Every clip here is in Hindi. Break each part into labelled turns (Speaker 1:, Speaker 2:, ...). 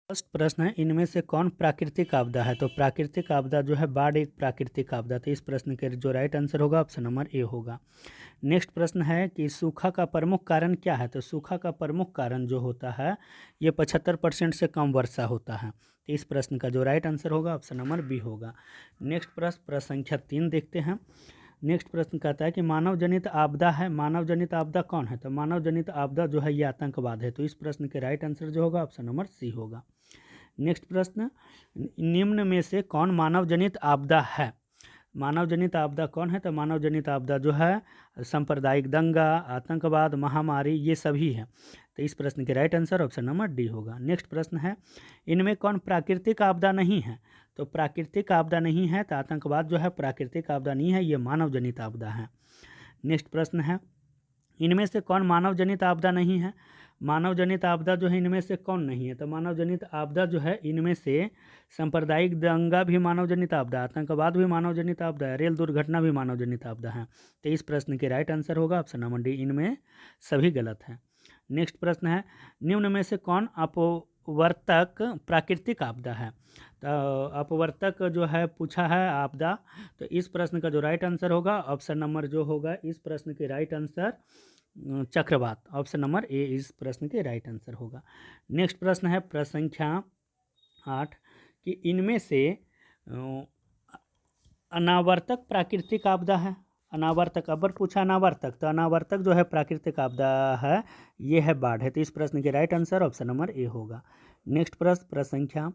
Speaker 1: फर्स्ट प्रश्न है, इनमें से कौन प्राकृतिक आपदा है? तो प्राकृतिक आपदा जो है बाढ़ एक प्राकृतिक आपदा। तो इस प्रश्न के जो राइट आंसर होगा ऑप्शन नंबर ए होगा। नेक्स्ट प्रश्न है कि सूखा का प्रमुख कारण क्या है? तो सूखा का प्रमुख कारण जो होता है ये 75% से कम वर्षा होता है। तो इस प्रश्न का जो राइट आंसर होगा ऑप्शन नंबर बी होगा। नेक्स्ट प्रश्न संख्या 3 देखते हैं। नेक्स्ट प्रश्न कहता है कि मानव जनित आपदा है, मानव जनित आपदा कौन है? तो मानव जनित आपदा जो है ये आतंकवाद है। तो इस प्रश्न के राइट आंसर जो होगा ऑप्शन नंबर सी होगा। नेक्स्ट प्रश्न, निम्न में से कौन मानव जनित आपदा है? मानव जनित आपदा कौन है? तो मानव जनित आपदा जो है सांप्रदायिक दंगा, आतंकवाद, महामारी ये सभी है। तो इस प्रश्न के right answer option number D होगा। नेक्स्ट प्रश्न है, इनमें कौन प्राकृतिक आपदा नहीं है? तो प्राकृतिक आपदा नहीं है तो आतंकवाद जो है प्राकृतिक आपदा नहीं है, ये मानव जनित आपदा है। नेक्स्ट प्रश्न है, इनमें से कौन मानव जनित आपदा नहीं है? मानव जनित आपदा जो है इनमें से कौन नहीं है? तो मानव जनित आपदा जो है इनमें से सांप्रदायिक दंगा भी मानव जनित आपदा, आतंकवाद भी मानव जनित आपदा है, रेल दुर्घटना भी मानव जनित आपदा है। तो इस प्रश्न के राइट आंसर होगा ऑप्शन नंबर डी, इनमें सभी गलत है। नेक्स्ट प्रश्न है, निम्न में से कौन अपवर्तक प्राकृतिक आपदा है? तो अपवर्तक जो है पूछा है आपदा। तो इस प्रश्न का जो राइट आंसर होगा ऑप्शन नंबर जो होगा इस प्रश्न के राइट आंसर चक्रवात, ऑप्शन नंबर ए इस प्रश्न के राइट आंसर होगा। नेक्स्ट प्रश्न है प्रश्न संख्या 8 कि इनमें से अनावर्तक प्राकृतिक आपदा है। अनावर्तक अबर पूछा अनावर्तक, तो अनावर्तक जो है प्राकृतिक आपदा है, ये है बाढ़ है। तो इस प्रश्न के right answer option number A होगा। नेक्स्ट प्रश्न संख्या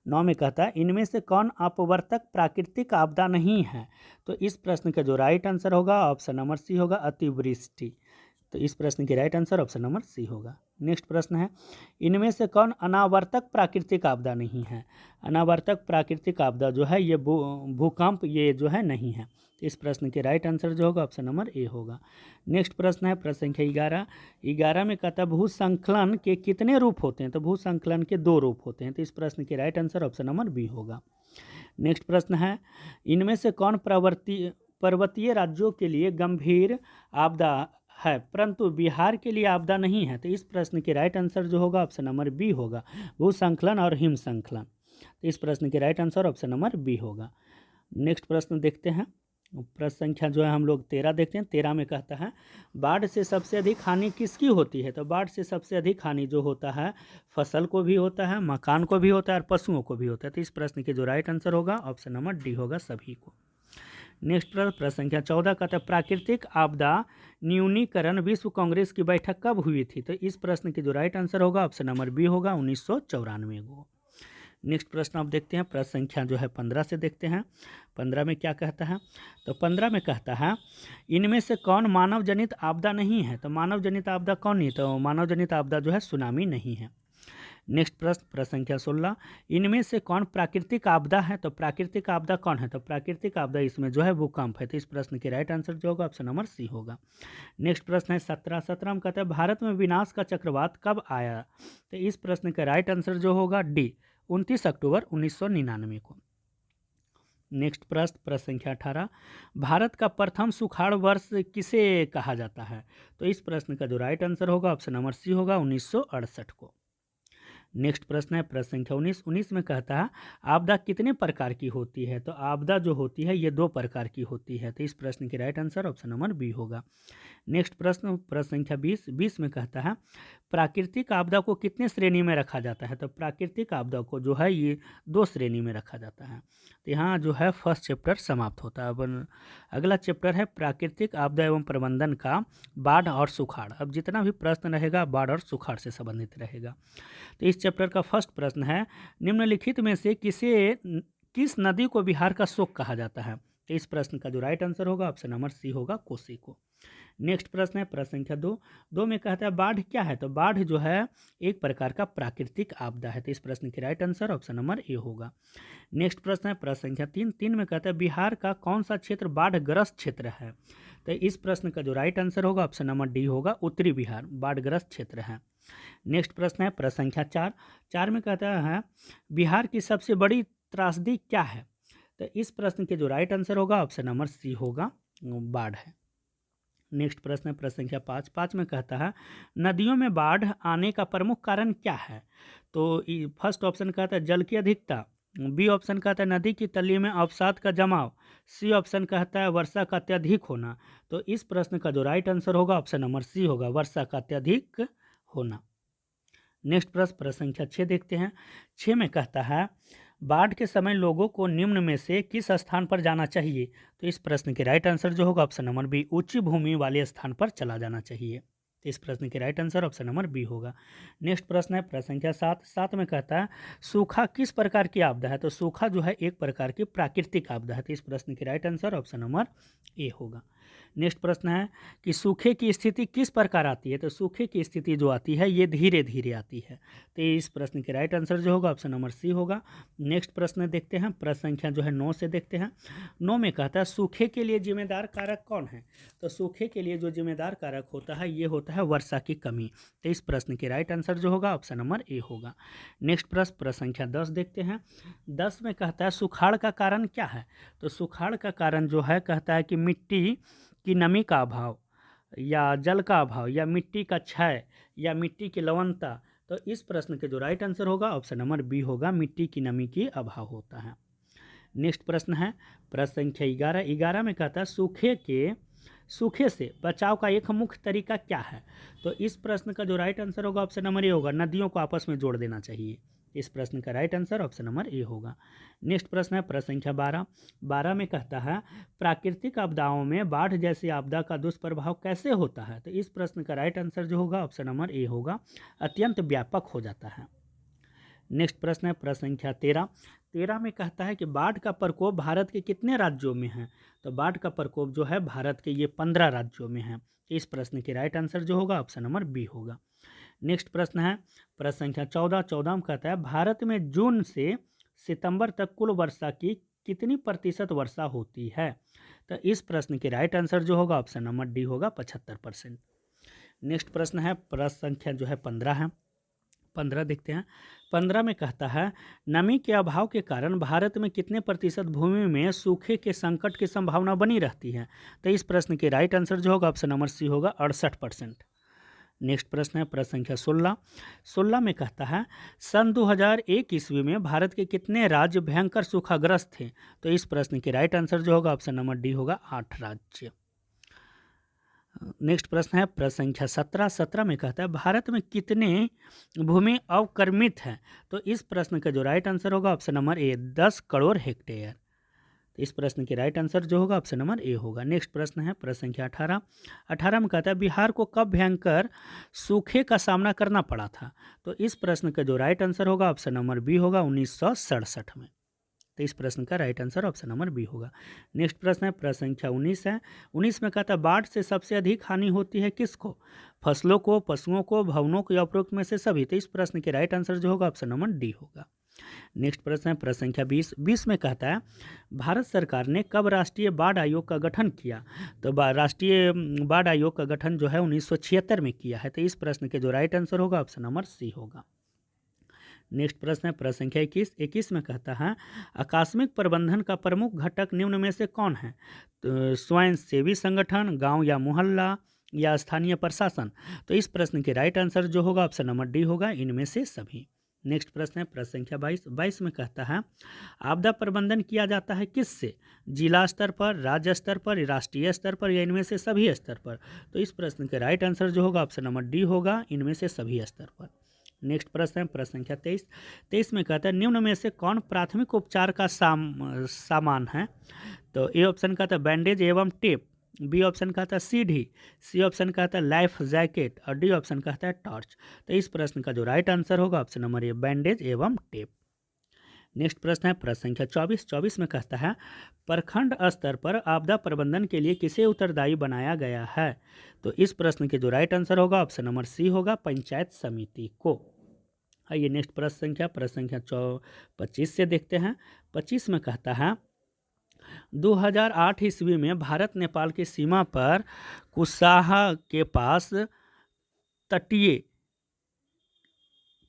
Speaker 1: 9 में कहता है, इनमें से कौन अपवर्तक प्राकृतिक आपदा नहीं है? तो इस प्रश्न का जो राइट आंसर होगा ऑप्शन नंबर सी होगा, अतिवृष्टि। तो इस प्रश्न के right answer option number C होगा। नेक्स्ट प्रश्न है, इनमें से कौन अनावर्तक प्राकृतिक आपदा नहीं है? अनावर्तक प्राकृतिक आपदा जो है ये भूकंप ये जो है नहीं है। तो इस प्रश्न के राइट आंसर जो होगा ऑप्शन नंबर ए होगा। नेक्स्ट प्रश्न है प्रश्न संख्या 11 में कहता है भूसंकलन के कितने रूप होते हैं? तो भूसंकलन के 2 रूप होते हैं। तो इस प्रश्न के right answer option number B होगा। नेक्स्ट प्रश्न है, इनमें से कौन पर्वतीय राज्यों के लिए गंभीर आपदा है परंतु बिहार के लिए आपदा नहीं है? तो इस प्रश्न के राइट आंसर जो होगा ऑप्शन नंबर बी होगा, भूसंकलन और हिमसंकलन। तो इस प्रश्न के right answer option number B होगा। नेक्स्ट प्रश्न देखते हैं। प्रश्न संख्या जो है हम लोग 13 देखते हैं। 13 में कहता है, बाढ़ से सबसे अधिक हानि किसकी होती है? तो बाढ़ से सबसे अधिक हानि जो होता है फसल को भी होता है, मकान को भी होता है और पशुओं को भी होता है। तो इस प्रश्न के जो राइट आंसर होगा ऑप्शन नंबर डी होगा, सभी को। नेक्स्ट प्रश्न संख्या 14 कहता है, प्राकृतिक आपदा न्यूनीकरण विश्व कांग्रेस की बैठक कब हुई थी? तो इस प्रश्न के जो राइट आंसर होगा ऑप्शन नंबर बी होगा, 1994 को। नेक्स्ट प्रश्न आप देखते हैं। प्रश्न संख्या जो है 15 से देखते हैं। 15 में क्या कहता है? तो 15 में कहता है, इनमें से कौन मानव जनित आपदा नहीं है? तो मानव जनित आपदा कौन नहीं? तो मानव जनित आपदा जो है सुनामी नहीं है। नेक्स्ट प्रश्न संख्या 16, इनमें से कौन प्राकृतिक आपदा है? तो प्राकृतिक आपदा कौन है? तो प्राकृतिक आपदा इसमें जो है भूकंप है। तो इस प्रश्न के राइट आंसर जो होगा ऑप्शन नंबर सी होगा। नेक्स्ट प्रश्न है 17 में कहता है, भारत में विनाश का चक्रवात कब आया? तो इस प्रश्न का राइट आंसर जो होगा डी, 29 अक्टूबर 1999 को। नेक्स्ट प्रश्न संख्या 18, भारत का प्रथम सुखाड़ वर्ष किसे कहा जाता है? तो इस प्रश्न का जो राइट आंसर होगा ऑप्शन नंबर सी होगा, 1968 को। नेक्स्ट प्रश्न है प्रश्न संख्या 19 में कहता है, आपदा कितने प्रकार की होती है? तो आपदा जो होती है ये 2 प्रकार की होती है। तो इस प्रश्न की right answer option number B होगा। नेक्स्ट प्रश्न संख्या 20 में कहता है, प्राकृतिक आपदा को कितने श्रेणी में रखा जाता है? तो प्राकृतिक आपदा को जो है ये 2 श्रेणी में रखा जाता है। तो यहाँ जो है फर्स्ट चैप्टर समाप्त होता है। अब अगला चैप्टर है प्राकृतिक आपदा एवं प्रबंधन का, बाढ़ और सुखाड़। अब जितना भी प्रश्न रहेगा बाढ़ और सुखाड़ से संबंधित रहेगा। तो इस चैप्टर का फर्स्ट प्रश्न है, निम्नलिखित में से किस नदी को बिहार का शोक कहा जाता है? तो इस प्रश्न का जो राइट आंसर होगा ऑप्शन नंबर सी होगा, कोसी को। नेक्स्ट प्रश्न है प्रश्न संख्या 2 में कहता है, बाढ़ क्या है? तो बाढ़ जो है एक प्रकार का प्राकृतिक आपदा है। तो इस प्रश्न की right answer option number A होगा। नेक्स्ट प्रश्न है प्रश्न संख्या 3 में कहता है, बिहार का कौन सा क्षेत्र बाढ़ग्रस्त क्षेत्र है? तो इस प्रश्न का जो राइट आंसर होगा ऑप्शन नंबर डी होगा, उत्तरी बिहार बाढ़ग्रस्त क्षेत्र है। नेक्स्ट प्रश्न है प्रश्न संख्या 4 में कहता है, बिहार की सबसे बड़ी त्रासदी क्या है? तो इस प्रश्न के जो राइट आंसर होगा ऑप्शन नंबर सी होगा, बाढ़ है। नेक्स्ट प्रश्न है प्रश्न संख्या 5 में कहता है नदियों में बाढ़ आने का प्रमुख कारण क्या है। तो फर्स्ट ऑप्शन कहता है जल की अधिकता, बी ऑप्शन कहता है नदी की तली में अवसाद का जमाव, सी ऑप्शन कहता है वर्षा का अत्यधिक होना। तो इस प्रश्न का जो राइट आंसर होगा ऑप्शन नंबर सी होगा, वर्षा का अत्यधिक होना। नेक्स्ट प्रश्न संख्या 6 देखते हैं। 6 में कहता है बाढ़ के समय लोगों को निम्न में से किस स्थान पर जाना चाहिए। तो इस प्रश्न के राइट आंसर जो होगा ऑप्शन नंबर बी, ऊंची भूमि वाले स्थान पर चला जाना चाहिए। तो इस प्रश्न के right answer option number B होगा। नेक्स्ट प्रश्न है प्रश्न संख्या 7 में कहता है सूखा किस प्रकार की आपदा है। तो सूखा जो है एक प्रकार की प्राकृतिक आपदा है। तो इस प्रश्न के right answer option number A होगा। नेक्स्ट प्रश्न है कि सूखे की स्थिति किस प्रकार आती है। तो सूखे की स्थिति जो आती है ये धीरे धीरे आती है। तो इस प्रश्न के राइट आंसर जो होगा ऑप्शन नंबर सी होगा। नेक्स्ट प्रश्न देखते हैं प्रश्न संख्या जो है 9 से देखते हैं। 9 में कहता है सूखे के लिए जिम्मेदार कारक कौन है। तो सूखे के लिए जो जिम्मेदार कारक होता है ये होता है वर्षा की कमी। तो इस प्रश्न के राइट आंसर जो होगा ऑप्शन नंबर ए होगा। नेक्स्ट प्रश्न संख्या 10 देखते हैं। 10 में कहता है सुखाड़ का कारण क्या है। तो सुखाड़ का कारण जो है कहता है कि मिट्टी की नमी का अभाव या जल का अभाव या मिट्टी का क्षय या मिट्टी की लवणता। तो इस प्रश्न के जो राइट आंसर होगा ऑप्शन नंबर बी होगा, मिट्टी की नमी की अभाव होता है। नेक्स्ट प्रश्न है प्रश्न संख्या 11 में कहता है सूखे से बचाव का एक मुख्य तरीका क्या है। तो इस प्रश्न का जो राइट आंसर होगा ऑप्शन नंबर ए होगा, नदियों को आपस में जोड़ देना चाहिए। इस प्रश्न का right answer option number A होगा। नेक्स्ट प्रश्न है प्रश्न संख्या 12 में कहता है प्राकृतिक आपदाओं में बाढ़ जैसी आपदा का दुष्प्रभाव कैसे होता है। तो इस प्रश्न का राइट आंसर जो होगा ऑप्शन नंबर ए होगा, अत्यंत व्यापक हो जाता है। नेक्स्ट प्रश्न है प्रश्न संख्या 13 में कहता है कि बाढ़ का प्रकोप भारत के कितने राज्यों में है। तो बाढ़ का प्रकोप जो है भारत के ये 15 राज्यों में है। इस प्रश्न के राइट आंसर जो होगा ऑप्शन नंबर बी होगा। नेक्स्ट प्रश्न है प्रश्न संख्या 14 में कहता है भारत में जून से सितंबर तक कुल वर्षा की कितनी प्रतिशत वर्षा होती है। तो इस प्रश्न के राइट आंसर जो होगा ऑप्शन नंबर डी होगा, 75%। नेक्स्ट प्रश्न है प्रश्न संख्या जो है 15 देखते हैं। 15 में कहता है नमी के अभाव के कारण भारत में कितने प्रतिशत भूमि में सूखे के संकट की संभावना बनी रहती है। तो इस प्रश्न के राइट आंसर जो होगा ऑप्शन नंबर सी होगा, 68%। नेक्स्ट प्रश्न है प्रश्न संख्या 16 में कहता है सन 2001 ईस्वी में भारत के कितने राज्य भयंकर सूखाग्रस्त थे। तो इस प्रश्न के राइट आंसर जो होगा ऑप्शन नंबर डी होगा, 8 राज्य। नेक्स्ट प्रश्न है प्रश्न संख्या 17 में कहता है भारत में कितने भूमि अवक्रमित है। तो इस प्रश्न का जो राइट आंसर होगा option number A, 10 crore hectare. तो इस प्रश्न के राइट आंसर जो होगा ऑप्शन नंबर ए होगा। नेक्स्ट प्रश्न है प्रश्न संख्या 18 में कहता है बिहार को कब भयंकर सूखे का सामना करना पड़ा था। तो इस प्रश्न का जो राइट आंसर होगा ऑप्शन नंबर बी होगा, 1967 में। तो इस प्रश्न का right answer option number B होगा। नेक्स्ट प्रश्न है प्रश्न संख्या 19 है। 19 में कहता है बाढ़ से सबसे अधिक हानि होती है किसको, फसलों को, पशुओं को, भवनों को या उपरोक्त में से सभी। तो इस प्रश्न के राइट आंसर जो होगा ऑप्शन नंबर डी होगा। नेक्स्ट प्रश्न है प्रश्न संख्या 20 में कहता है भारत सरकार ने कब राष्ट्रीय बाढ़ आयोग का गठन किया। तो राष्ट्रीय बाढ़ आयोग का गठन जो है 1976 में किया है। तो इस प्रश्न के जो राइट आंसर होगा ऑप्शन नंबर सी होगा। नेक्स्ट प्रश्न है प्रश्न संख्या 21 में कहता है आकस्मिक प्रबंधन का प्रमुख घटक निम्न में से कौन है। तो स्वयं सेवी संगठन, गांव या मोहल्ला या स्थानीय प्रशासन। तो इस प्रश्न के राइट आंसर जो होगा ऑप्शन नंबर डी होगा, इनमें से सभी। नेक्स्ट प्रश्न है प्रश्न संख्या 22 में कहता है आपदा प्रबंधन किया जाता है किससे, जिला स्तर पर, राज्य स्तर पर, राष्ट्रीय स्तर पर या इनमें से सभी स्तर पर। तो इस प्रश्न के राइट आंसर जो होगा ऑप्शन नंबर डी होगा, इनमें से सभी स्तर पर। नेक्स्ट प्रश्न है प्रश्न संख्या 23 में कहता है निम्न में से कौन प्राथमिक उपचार का सामान है। तो ए ऑप्शन कहता है बैंडेज एवं टेप, बी ऑप्शन कहता है सीढ़ी, सी ऑप्शन कहता है लाइफ जैकेट और डी ऑप्शन कहता है टॉर्च। तो इस प्रश्न का जो राइट आंसर होगा ऑप्शन नंबर ए, बैंडेज एवं टेप। नेक्स्ट प्रश्न है प्रश्न संख्या 24 में कहता है प्रखंड स्तर पर आपदा प्रबंधन के लिए किसे उत्तरदायी बनाया गया है। तो इस प्रश्न के जो राइट आंसर होगा ऑप्शन नंबर सी होगा, पंचायत समिति को। आइए नेक्स्ट प्रश्न संख्या 25 से देखते हैं। 25 में कहता है 2008 ईस्वी में भारत नेपाल की सीमा पर कुसाहा के पास तटीय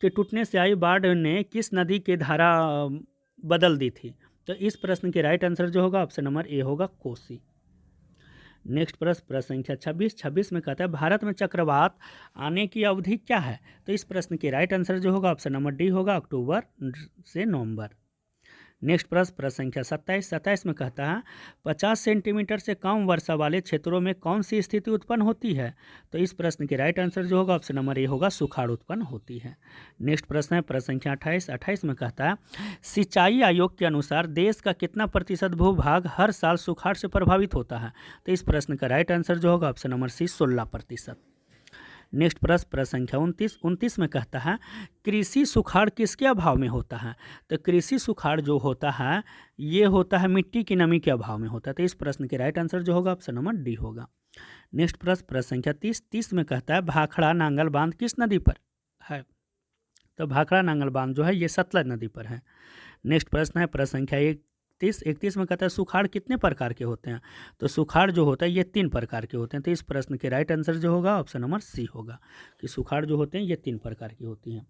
Speaker 1: के टूटने से आई बाढ़ ने किस नदी की धारा बदल दी थी। तो इस प्रश्न के राइट आंसर जो होगा ऑप्शन नंबर ए होगा, कोसी। नेक्स्ट प्रश्न संख्या 26 में कहता है भारत में चक्रवात आने की अवधि क्या है? तो इस प्रश्न के राइट आंसर जो होगा ऑप्शन नंबर डी होगा, अक्टूबर से नवंबर। नेक्स्ट प्रश्न संख्या 27 में कहता है 50 सेंटीमीटर से कम वर्षा वाले क्षेत्रों में कौन सी स्थिति उत्पन्न होती है? तो इस प्रश्न के राइट आंसर जो होगा ऑप्शन नंबर ए होगा, सुखाड़ उत्पन्न होती है। नेक्स्ट प्रश्न है प्रश्न संख्या 28 में कहता है सिंचाई आयोग के अनुसार देश का कितना प्रतिशत भूभाग हर साल सुखाड़ से प्रभावित होता है? तो इस प्रश्न का राइट आंसर जो होगा ऑप्शन नंबर सी 16%। नेक्स्ट प्रश्न संख्या 29 में कहता है कृषि सुखाड़ किसके अभाव में होता है? तो कृषि सुखाड़ जो होता है ये होता है मिट्टी की नमी के अभाव में होता है। तो इस प्रश्न के राइट आंसर जो होगा ऑप्शन नंबर डी होगा। नेक्स्ट प्रश्न संख्या 30 में कहता है भाखड़ा नांगल बांध किस नदी पर है? तो भाखड़ा नांगल बांध जो है ये सतलज नदी पर है। नेक्स्ट प्रश्न है प्रश्न संख्या 31 में कहता है सुखाड़ कितने प्रकार के होते हैं? तो सुखाड़ जो होता है ये 3 प्रकार के होते हैं। तो इस प्रश्न के राइट आंसर जो होगा ऑप्शन नंबर सी होगा कि सुखाड़ जो होते हैं ये 3 प्रकार की होती हैं।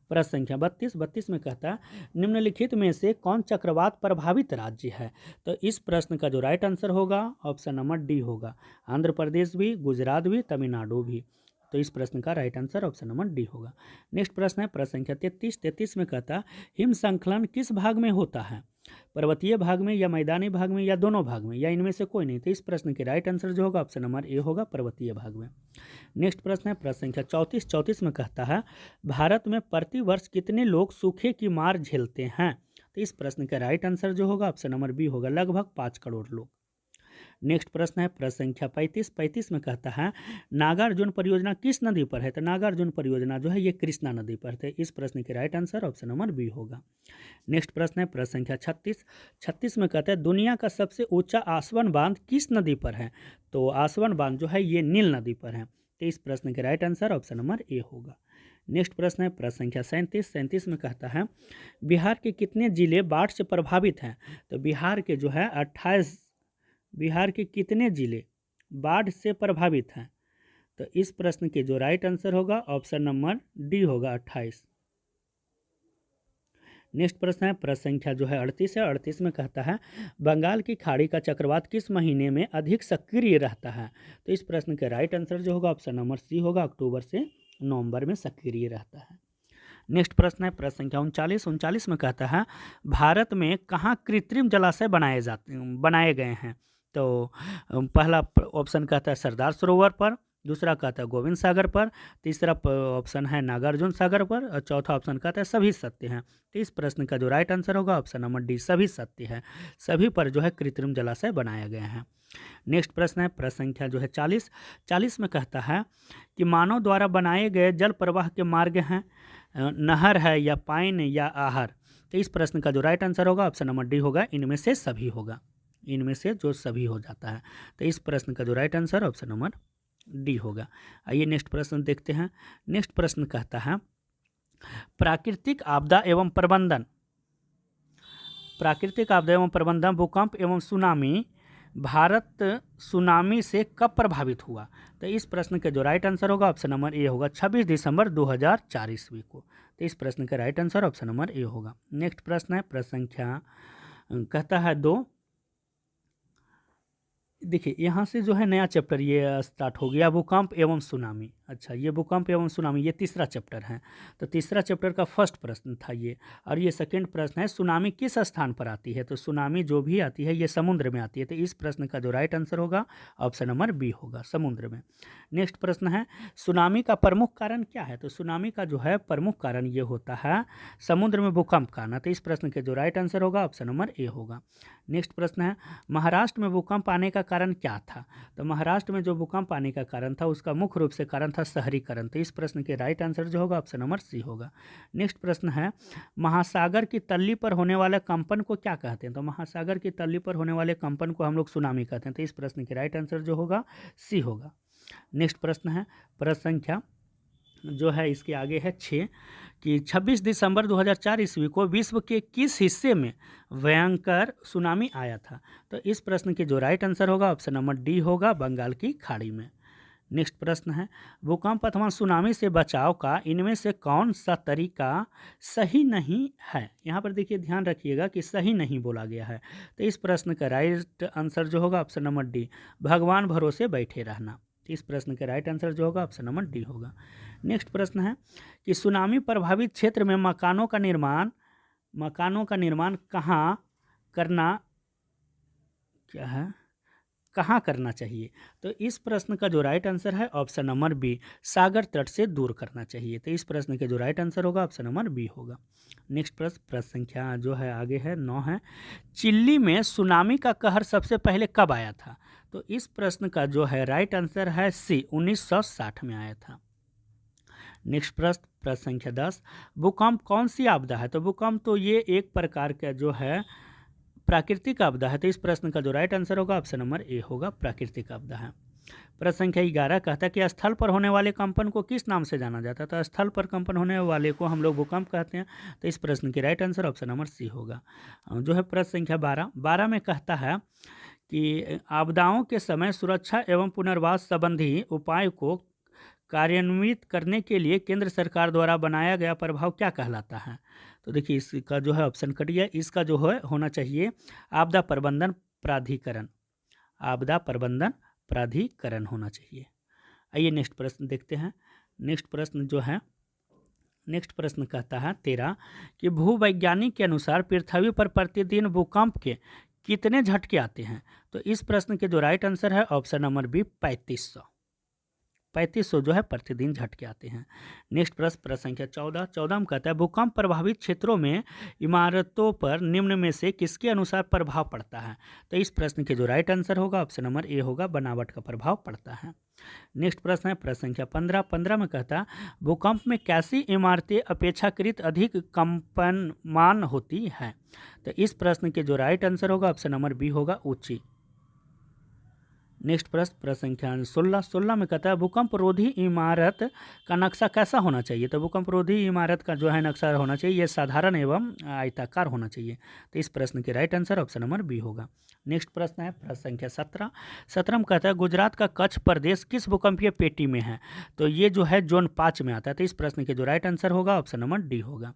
Speaker 1: प्रश्न संख्या 32 में कहता है निम्नलिखित में से कौन चक्रवात प्रभावित राज्य है? तो इस प्रश्न का जो राइट आंसर होगा ऑप्शन नंबर डी होगा, आंध्र प्रदेश भी, गुजरात भी, तमिलनाडु भी। तो इस प्रश्न का right answer option number D होगा। नेक्स्ट प्रश्न है प्रश्न संख्या 33 में कहता हिम संकलन किस भाग में होता है? पर्वतीय भाग में या मैदानी भाग में या दोनों भाग में या इनमें से कोई नहीं? तो इस प्रश्न के राइट आंसर जो होगा ऑप्शन नंबर ए होगा, पर्वतीय भाग में। नेक्स्ट प्रश्न है प्रश्न संख्या 34 में कहता है भारत में प्रति वर्ष कितने लोग सूखे की मार झेलते हैं? तो इस प्रश्न का राइट आंसर जो होगा ऑप्शन नंबर बी होगा, लगभग 5 करोड़ लोग। नेक्स्ट प्रश्न है प्रश्न संख्या 35 में कहता है नागार्जुन परियोजना किस नदी पर है? तो नागार्जुन परियोजना जो है ये कृष्णा नदी पर है। इस प्रश्न के right answer option number B होगा। नेक्स्ट प्रश्न है प्रश्न संख्या 36 में कहता है दुनिया का सबसे ऊंचा आसवन बांध किस नदी पर है? तो आसवन बांध जो है ये नील नदी पर है। तो इस प्रश्न के right answer option number A होगा। नेक्स्ट प्रश्न है प्रश्न संख्या 37 में कहता है बिहार के कितने जिले बाढ़ से प्रभावित हैं? तो बिहार के जो है 28 बिहार के कितने जिले बाढ़ से प्रभावित हैं? तो इस प्रश्न के जो राइट आंसर होगा ऑप्शन नंबर डी होगा, 28। नेक्स्ट प्रश्न है प्रश्न संख्या जो है 38 में कहता है बंगाल की खाड़ी का चक्रवात किस महीने में अधिक सक्रिय रहता है? तो इस प्रश्न के राइट आंसर जो होगा ऑप्शन नंबर सी होगा, अक्टूबर से नवंबर में सक्रिय रहता है। नेक्स्ट प्रश्न है प्रश्न संख्या 39 में कहता है भारत में कहाँ कृत्रिम जलाशय बनाए गए हैं? तो पहला ऑप्शन कहता है सरदार सरोवर पर, दूसरा कहता है गोविंद सागर पर, तीसरा ऑप्शन है नागार्जुन सागर पर और चौथा ऑप्शन कहता है सभी सत्य हैं। तो इस प्रश्न का जो राइट आंसर होगा ऑप्शन नंबर डी, सभी सत्य है। सभी पर जो है कृत्रिम जलाशय बनाया गया है। नेक्स्ट प्रश्न है प्रश्न संख्या जो है 40 में कहता है कि मानव द्वारा बनाए गए जल प्रवाह के मार्ग हैं नहर है या पाइन या आहर? तो इस प्रश्न का जो राइट आंसर होगा ऑप्शन नंबर डी होगा, इनमें से सभी होगा, इनमें से जो सभी हो जाता है। तो इस प्रश्न का जो right answer option number D होगा। आइए नेक्स्ट प्रश्न देखते हैं। नेक्स्ट प्रश्न कहता है प्राकृतिक आपदा एवं प्रबंधन, भूकंप एवं सुनामी, भारत सुनामी से कब प्रभावित हुआ? तो इस प्रश्न का जो राइट आंसर होगा ऑप्शन नंबर ए होगा, 26 दिसंबर 2004 ईस्वी को। तो इस प्रश्न का right answer option number A होगा। नेक्स्ट प्रश्न है प्रश्न संख्या कहता है 2। देखिए यहाँ से जो है नया चैप्टर ये स्टार्ट हो गया, भूकंप एवं सुनामी। अच्छा, ये भूकंप एवं सुनामी ये तीसरा चैप्टर है। तो तीसरा चैप्टर का फर्स्ट प्रश्न था ये, और ये सेकंड प्रश्न है सुनामी किस स्थान पर आती है? तो सुनामी जो भी आती है ये समुद्र में आती है। तो इस प्रश्न का जो राइट आंसर होगा ऑप्शन नंबर बी होगा, समुद्र में। नेक्स्ट प्रश्न है सुनामी का प्रमुख कारण क्या है? तो सुनामी का जो है प्रमुख कारण ये होता है समुद्र में भूकंप का आना। तो इस प्रश्न के जो राइट आंसर होगा ऑप्शन नंबर ए होगा। नेक्स्ट प्रश्न है महाराष्ट्र में भूकंप आने का कारण क्या था? तो महाराष्ट्र में जो भूकंप आने का कारण था उसका मुख्य रूप से कारण था शहरीकरण। तो इस प्रश्न के राइट आंसर जो होगा ऑप्शन नंबर सी होगा। नेक्स्ट प्रश्न है महासागर की तल्ली पर होने वाले कंपन को क्या कहते हैं? तो महासागर की तल्ली पर होने वाले कंपन को हम लोग सुनामी कहते हैं। तो इस प्रश्न के राइट आंसर जो होगा सी होगा। नेक्स्ट प्रश्न है प्रश्न संख्या जो है इसके आगे है 6 कि 26 दिसंबर 2004 ईस्वी को विश्व के किस हिस्से में भयंकर सुनामी आया था? तो इस प्रश्न के जो राइट आंसर होगा ऑप्शन नंबर डी होगा, बंगाल की खाड़ी में। नेक्स्ट प्रश्न है, भूकंप अथवा सुनामी से बचाव का इनमें से कौन सा तरीका सही नहीं है। यहाँ पर देखिए ध्यान रखिएगा कि सही नहीं बोला गया है। तो इस प्रश्न का राइट आंसर जो होगा ऑप्शन नंबर डी, भगवान भरोसे बैठे रहना। इस प्रश्न का राइट आंसर जो होगा ऑप्शन नंबर डी होगा। नेक्स्ट प्रश्न है कि सुनामी प्रभावित क्षेत्र में मकानों का निर्माण कहाँ करना चाहिए। तो इस प्रश्न का जो राइट आंसर है ऑप्शन नंबर बी, सागर तट से दूर करना चाहिए। तो इस प्रश्न के जो राइट आंसर होगा ऑप्शन नंबर बी होगा। नेक्स्ट प्रश्न संख्या जो है आगे है 9 है, चिल्ली में सुनामी का कहर सबसे पहले कब आया था। तो इस प्रश्न का जो है राइट आंसर है सी, 1960 में आया था। नेक्स्ट प्रश्न संख्या 10, भूकंप कौन सी आपदा है। तो भूकंप तो ये एक प्रकार का जो है प्राकृतिक आपदा है। तो इस प्रश्न का जो राइट आंसर होगा ऑप्शन नंबर ए होगा, प्राकृतिक आपदा है। प्रश्न संख्या 11 कहता है कि स्थल पर होने वाले कंपन को किस नाम से जाना जाता है। तो स्थल पर कंपन होने वाले को हम लोग भूकंप कहते हैं। तो इस प्रश्न की right answer option number C होगा। जो है प्रश्न संख्या 12 में कहता है कि आपदाओं के समय सुरक्षा एवं पुनर्वास संबंधी उपाय को कार्यान्वित करने के लिए केंद्र सरकार द्वारा बनाया गया प्रभाव क्या कहलाता है। तो देखिए इसका जो है ऑप्शन कट गया, इसका जो है होना चाहिए आपदा प्रबंधन प्राधिकरण, आपदा प्रबंधन प्राधिकरण होना चाहिए। आइए नेक्स्ट प्रश्न देखते हैं। नेक्स्ट प्रश्न कहता है 13 कि भूवैज्ञानिक के अनुसार पृथ्वी पर प्रतिदिन भूकंप के कितने झटके आते हैं। तो इस प्रश्न के जो राइट आंसर है ऑप्शन नंबर बी, 3500 जो है प्रतिदिन झटके आते हैं। नेक्स्ट प्रश्न संख्या 14 में कहता है भूकंप प्रभावित क्षेत्रों में इमारतों पर निम्न में से किसके अनुसार प्रभाव पड़ता है। तो इस प्रश्न के जो राइट आंसर होगा ऑप्शन नंबर ए होगा, बनावट का प्रभाव पड़ता है। नेक्स्ट प्रश्न है प्रश्न संख्या 15 में कहता है भूकंप में कैसी इमारतें अपेक्षाकृत अधिक कंपनमान होती है। तो इस प्रश्न के जो राइट आंसर होगा ऑप्शन नंबर बी होगा, ऊंची। नेक्स्ट प्रश्न संख्या 16 में कहता है भूकंप रोधी इमारत का नक्शा कैसा होना चाहिए। तो भूकंप रोधी इमारत का जो है नक्शा होना चाहिए ये साधारण एवं आयताकार होना चाहिए। तो इस प्रश्न के right answer option number B होगा। नेक्स्ट प्रश्न है प्रश्न संख्या 17 में कहता है गुजरात का कच्छ प्रदेश किस भूकंपीय पेटी में है। तो ये जो है जोन 5 में आता है। तो इस प्रश्न के जो राइट आंसर होगा ऑप्शन नंबर डी होगा।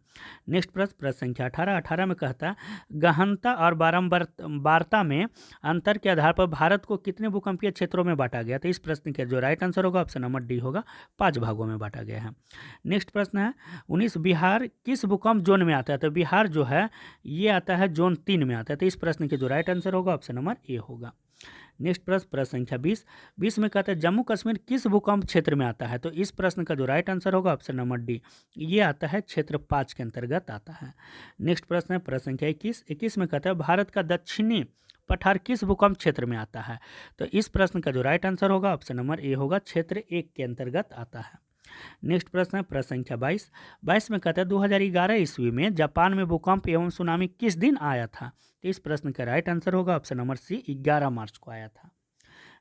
Speaker 1: नेक्स्ट प्रश्न संख्या 18 में कहता है गहनता और बारंबारता में अंतर के आधार पर भारत को कितने भूकंपीय क्षेत्रों में बांटा गया। तो इस प्रश्न के जो राइट आंसर होगा ऑप्शन नंबर डी होगा, 5 भागों में बांटा गया है। नेक्स्ट प्रश्न है 19 बिहार किस भूकंप जोन में आता है। तो बिहार जो है ये आता है जोन 3 में आता है। तो इस प्रश्न के जो राइट आंसर होगा ऑप्शन नंबर ए होगा। नेक्स्ट प्रश्न संख्या 20 में कहता है जम्मू कश्मीर किस भूकंप क्षेत्र में आता है। तो इस प्रश्न का जो राइट आंसर होगा ऑप्शन नंबर डी, ये आता है क्षेत्र 5 के अंतर्गत आता है। नेक्स्ट प्रश्न है प्रश्न संख्या 21 में कहता है भारत का दक्षिणी पठार किस भूकंप क्षेत्र में आता है। तो इस प्रश्न का जो राइट आंसर होगा ऑप्शन नंबर ए होगा, क्षेत्र 1 के अंतर्गत आता है। नेक्स्ट प्रश्न है प्रश्न संख्या 22 में कहता है 2011 ईस्वी में जापान में भूकंप एवं सुनामी किस दिन आया था। तो इस प्रश्न का राइट आंसर होगा ऑप्शन नंबर सी, 11 मार्च को आया था।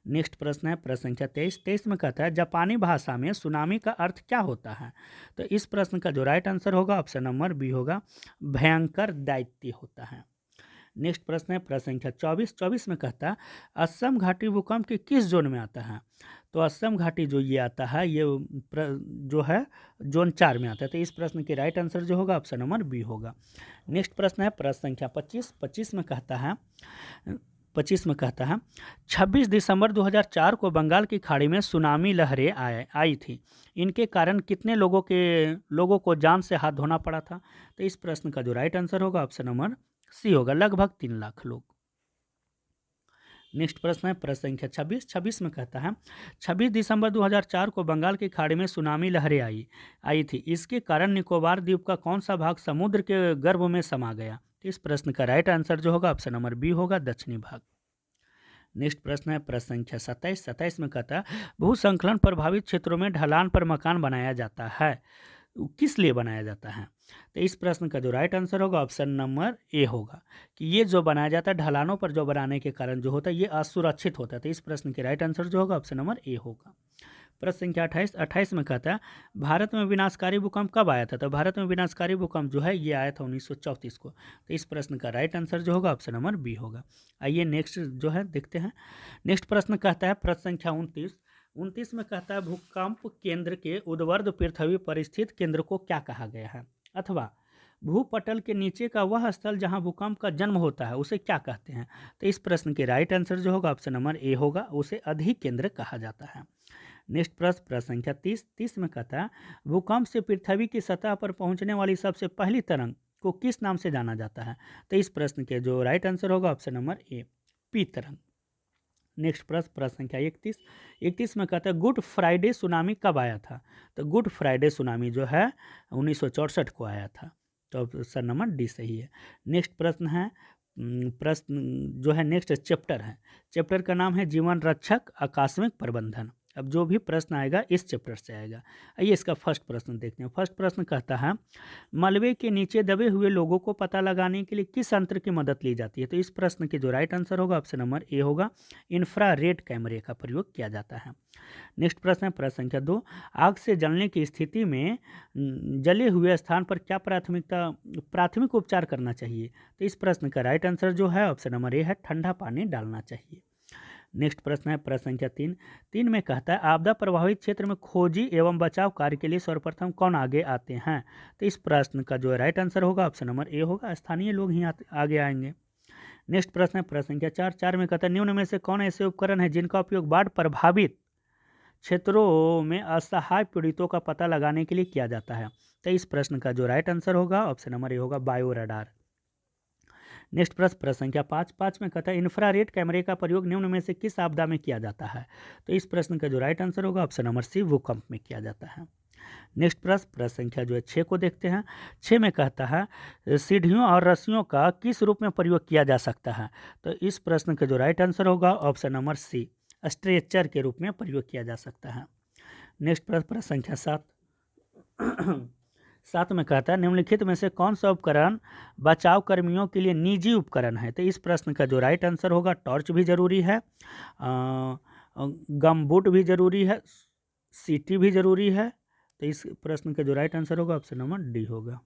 Speaker 1: नेक्स्ट प्रश्न है प्रश्न संख्या 23 में कहता है जापानी भाषा में सुनामी का अर्थ क्या होता है। तो इस प्रश्न का जो राइट आंसर होगा ऑप्शन नंबर बी होगा, भयंकर दैत्य होता है। नेक्स्ट प्रश्न है प्रश्न संख्या 24 में कहता है असम घाटी भूकंप के किस जोन में आता है। तो असम घाटी जो ये आता है ये जो है जोन 4 में आता है। तो इस प्रश्न के राइट आंसर जो होगा ऑप्शन नंबर बी होगा। नेक्स्ट प्रश्न है प्रश्न संख्या 25 में कहता है 26 दिसंबर 2004 को बंगाल की खाड़ी में सुनामी लहरें आई थी। इनके कारण कितने लोगों को जान से हाथ धोना पड़ा था। तो इस प्रश्न का जो राइट आंसर होगा ऑप्शन नंबर सी होगा, लगभग 3 लाख लोग। नेक्स्ट प्रश्न है प्रश्न संख्या 26 में कहता है 26 दिसंबर 2004 को बंगाल की खाड़ी में सुनामी लहरें आई थी। इसके कारण निकोबार द्वीप का कौन सा भाग समुद्र के गर्भ में समा गया। तो इस प्रश्न का राइट आंसर जो होगा ऑप्शन नंबर बी होगा, दक्षिणी भाग। नेक्स्ट प्रश्न है प्रश्न संख्या 27 में कहता है भूसंकलन प्रभावित क्षेत्रों में ढलान पर मकान बनाया जाता है, किस लिए बनाया जाता है। तो इस प्रश्न का जो राइट आंसर होगा ऑप्शन नंबर ए होगा कि ये जो बनाया जाता है ढलानों पर जो बनाने के कारण जो होता है ये असुरक्षित होता है। तो इस प्रश्न के राइट आंसर जो होगा ऑप्शन नंबर ए होगा। प्रश्न संख्या 28 में कहता है भारत में विनाशकारी भूकंप कब आया था। तो भारत में विनाशकारी भूकंप जो है ये आया था 1934 को। तो इस प्रश्न का राइट आंसर जो होगा ऑप्शन नंबर बी होगा। आइए नेक्स्ट जो है देखते हैं। नेक्स्ट प्रश्न कहता है प्रश्न संख्या 29 29 में कहता है भूकंप केंद्र के उद्वर्द पृथ्वी पर स्थित केंद्र को क्या कहा गया है, अथवा भूपटल के नीचे का वह स्थल जहां भूकंप का जन्म होता है उसे क्या कहते हैं। तो इस प्रश्न के राइट आंसर जो होगा ऑप्शन नंबर ए होगा, उसे अधिकेंद्र कहा जाता है। नेक्स्ट प्रश्न प्रश्न संख्या 30 में कहता है भूकंप से पृथ्वी की सतह पर पहुंचने वाली सबसे पहली तरंग को किस नाम से जाना जाता है। तो इस प्रश्न के जो राइट आंसर होगा ऑप्शन नंबर ए पी तरंग। नेक्स्ट प्रश्न प्रश्न संख्या 31 में कहता है गुड फ्राइडे सुनामी कब आया था। तो गुड फ्राइडे सुनामी जो है 1964 को आया था, तो ऑप्शन नंबर डी सही है। नेक्स्ट प्रश्न है प्रश्न जो है नेक्स्ट चैप्टर है, चैप्टर का नाम है जीवन रक्षक आकस्मिक प्रबंधन। अब जो भी प्रश्न आएगा इस चैप्टर से आएगा। आइए इसका फर्स्ट प्रश्न देखते हैं। फर्स्ट प्रश्न कहता है मलबे के नीचे दबे हुए लोगों को पता लगाने के लिए किस यंत्र की मदद ली जाती है। तो इस प्रश्न के जो राइट आंसर होगा ऑप्शन नंबर ए होगा, इंफ्रारेड कैमरे का प्रयोग किया जाता है। नेक्स्ट प्रश्न है प्रश्न संख्या 2, आग से जलने की स्थिति में जले हुए स्थान पर क्या प्राथमिक उपचार करना चाहिए। तो इस प्रश्न का राइट आंसर जो है ऑप्शन नंबर ए है, ठंडा पानी डालना चाहिए। नेक्स्ट प्रश्न है प्रश्न संख्या 3 में कहता है आपदा प्रभावित क्षेत्र में खोजी एवं बचाव कार्य के लिए सर्वप्रथम कौन आगे आते हैं। तो इस प्रश्न का जो राइट आंसर होगा ऑप्शन नंबर ए होगा, स्थानीय लोग ही आगे आएंगे। नेक्स्ट प्रश्न है प्रश्न संख्या 4 में कहता है निम्न में से कौन ऐसे उपकरण है जिनका उपयोग बाढ़ प्रभावित क्षेत्रों में असहाय पीड़ितों का पता लगाने के लिए किया जाता है। तो इस प्रश्न का जो राइट आंसर होगा ऑप्शन नंबर ए होगा, बायो रडार। नेक्स्ट प्रश्न प्रश्न संख्या 5 में कहता है इंफ्रारेड कैमरे का प्रयोग निम्न में से किस आपदा में किया जाता है। तो इस प्रश्न का जो राइट आंसर होगा ऑप्शन नंबर सी, भूकंप में किया जाता है। नेक्स्ट प्रश्न प्रश्न संख्या जो है 6 को देखते हैं। 6 में कहता है सीढ़ियों और रस्सियों का किस रूप में प्रयोग किया जा सकता है। तो इस प्रश्न का जो राइट आंसर होगा ऑप्शन नंबर सी, स्ट्रेचर के रूप में प्रयोग किया जा सकता है। नेक्स्ट प्रश्न प्रश्न संख्या 7 में कहता है निम्नलिखित में से कौन सा उपकरण बचाव कर्मियों के लिए निजी उपकरण है। तो इस प्रश्न का जो राइट आंसर होगा टॉर्च भी जरूरी है, गमबूट भी जरूरी है, सीटी भी जरूरी है। तो इस प्रश्न का जो राइट आंसर होगा ऑप्शन नंबर डी होगा।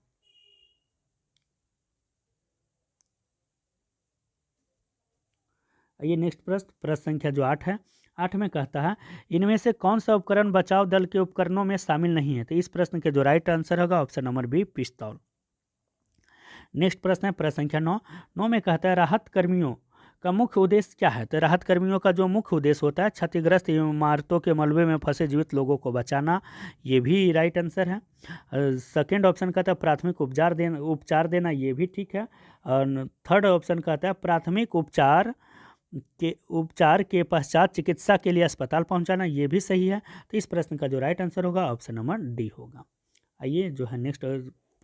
Speaker 1: आइए नेक्स्ट प्रश्न प्रश्न संख्या जो 8 है। 8 में कहता है इनमें से कौन सा उपकरण बचाव दल के उपकरणों में शामिल नहीं है। तो इस प्रश्न के जो राइट आंसर होगा ऑप्शन नंबर बी, पिस्तौल। नेक्स्ट प्रश्न है प्रश्न संख्या 9 में कहता है राहत कर्मियों का मुख्य उद्देश्य क्या है। तो राहत कर्मियों का जो मुख्य उद्देश्य होता है क्षतिग्रस्त इमारतों के मलबे में फंसे जीवित लोगों को बचाना, ये भी राइट आंसर है। सेकेंड ऑप्शन कहता है प्राथमिक उपचार देना, ये भी ठीक है। और थर्ड ऑप्शन कहता है प्राथमिक उपचार के पश्चात चिकित्सा के लिए अस्पताल पहुंचाना, ये भी सही है। तो इस प्रश्न का जो राइट आंसर होगा ऑप्शन नंबर डी होगा। आइए जो है नेक्स्ट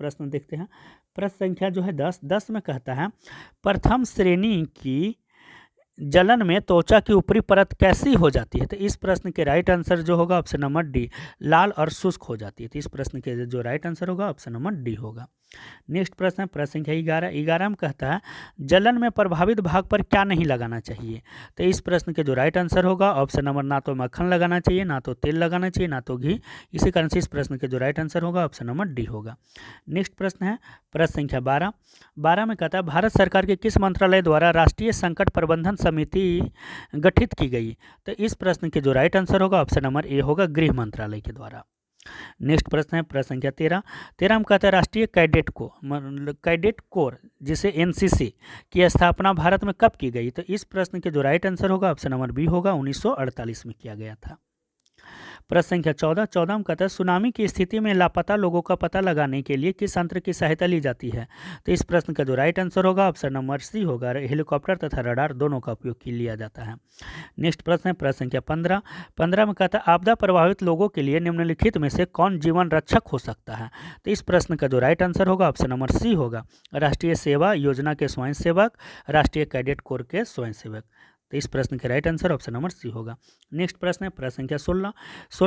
Speaker 1: प्रश्न देखते हैं। प्रश्न संख्या जो है 10 में कहता है प्रथम श्रेणी की जलन में त्वचा की ऊपरी परत कैसी हो जाती है। तो इस प्रश्न के राइट आंसर जो होगा ऑप्शन नंबर डी, लाल और शुष्क हो जाती है। तो इस प्रश्न के जो राइट आंसर होगा ऑप्शन नंबर डी होगा। नेक्स्ट प्रश्न है प्रश्न संख्या 11 में कहता है जलन में प्रभावित भाग पर क्या नहीं लगाना चाहिए। तो इस प्रश्न के जो राइट आंसर होगा ऑप्शन नंबर ना तो मक्खन लगाना चाहिए, ना तो तेल लगाना चाहिए, ना तो घी। इसी कारण से इस प्रश्न के जो राइट आंसर होगा ऑप्शन नंबर डी होगा। नेक्स्ट प्रश्न है प्रश्न संख्या 12 में कहता है भारत सरकार के किस मंत्रालय द्वारा राष्ट्रीय संकट प्रबंधन समिति गठित की गई। तो इस प्रश्न के जो राइट आंसर होगा ऑप्शन नंबर ए होगा, गृह मंत्रालय के द्वारा। नेक्स्ट प्रश्न है प्रश्न संख्या 13 में कहता है राष्ट्रीय कैडेट कोर जिसे एनसीसी की स्थापना भारत में कब की गई। तो इस प्रश्न के जो राइट आंसर होगा ऑप्शन नंबर बी होगा, 1948 में किया गया था। प्रश्न संख्या 14 में कहता है सुनामी की स्थिति में लापता लोगों का पता लगाने के लिए किस यंत्र की सहायता ली जाती है। तो इस प्रश्न का जो राइट आंसर होगा ऑप्शन नंबर सी होगा, हेलीकॉप्टर तथा रडार दोनों का उपयोग लिया जाता है। नेक्स्ट प्रश्न है प्रश्न संख्या 15 में कहता है आपदा प्रभावित लोगों के लिए निम्नलिखित में से कौन जीवन रक्षक हो सकता है। तो इस प्रश्न का जो राइट आंसर होगा ऑप्शन नंबर सी होगा, राष्ट्रीय सेवा योजना के स्वयंसेवक, राष्ट्रीय कैडेट कोर के स्वयंसेवक। तो इस प्रश्न के right answer option number C होगा। नेक्स्ट प्रश्न है प्रश्न संख्या 16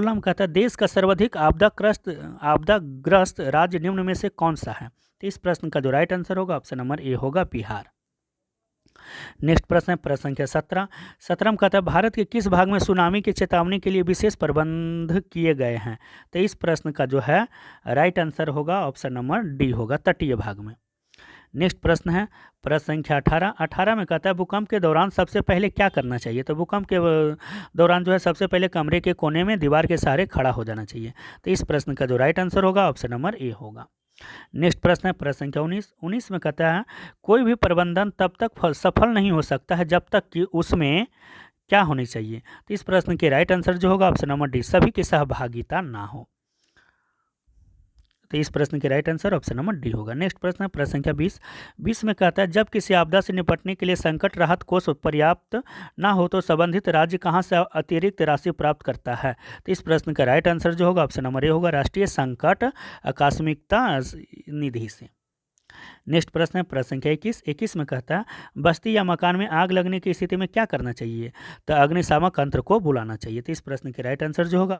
Speaker 1: में कहता है देश का सर्वाधिक आपदाग्रस्त राज्य निम्न में से कौन सा है। तो इस प्रश्न का जो राइट आंसर होगा ऑप्शन नंबर ए होगा, बिहार। नेक्स्ट प्रश्न है प्रश्न संख्या 17 में कहता है भारत के किस भाग में सुनामी की चेतावनी के लिए विशेष प्रबंध किए गए हैं। तो इस प्रश्न का जो है राइट आंसर होगा ऑप्शन नंबर डी होगा, तटीय भाग में। नेक्स्ट प्रश्न है प्रश्न संख्या 18 में कहता है भूकंप के दौरान सबसे पहले क्या करना चाहिए। तो भूकंप के दौरान जो है सबसे पहले कमरे के कोने में दीवार के सहारे खड़ा हो जाना चाहिए। तो इस प्रश्न का जो राइट आंसर होगा ऑप्शन नंबर ए होगा। नेक्स्ट प्रश्न है प्रश्न संख्या 19 में कहता है कोई भी प्रबंधन तब तक सफल नहीं हो सकता है जब तक कि उसमें क्या होनी चाहिए। तो इस प्रश्न के राइट आंसर जो होगा ऑप्शन नंबर डी, सभी की सहभागिता ना हो। तो इस प्रश्न के right answer option number D होगा। नेक्स्ट प्रश्न है प्रश्न संख्या 20 में कहता है जब किसी आपदा से निपटने के लिए संकट राहत कोष पर्याप्त ना हो तो संबंधित राज्य कहां से अतिरिक्त राशि प्राप्त करता है। तो इस प्रश्न का राइट आंसर जो होगा ऑप्शन नंबर ए होगा, राष्ट्रीय संकट आकस्मिकता निधि से। नेक्स्ट प्रश्न है प्रश्न संख्या 21 में कहता है बस्ती या मकान में आग लगने की स्थिति में क्या करना चाहिए। तो अग्निशामक यंत्र को बुलाना चाहिए। तो इस प्रश्न के राइट आंसर जो होगा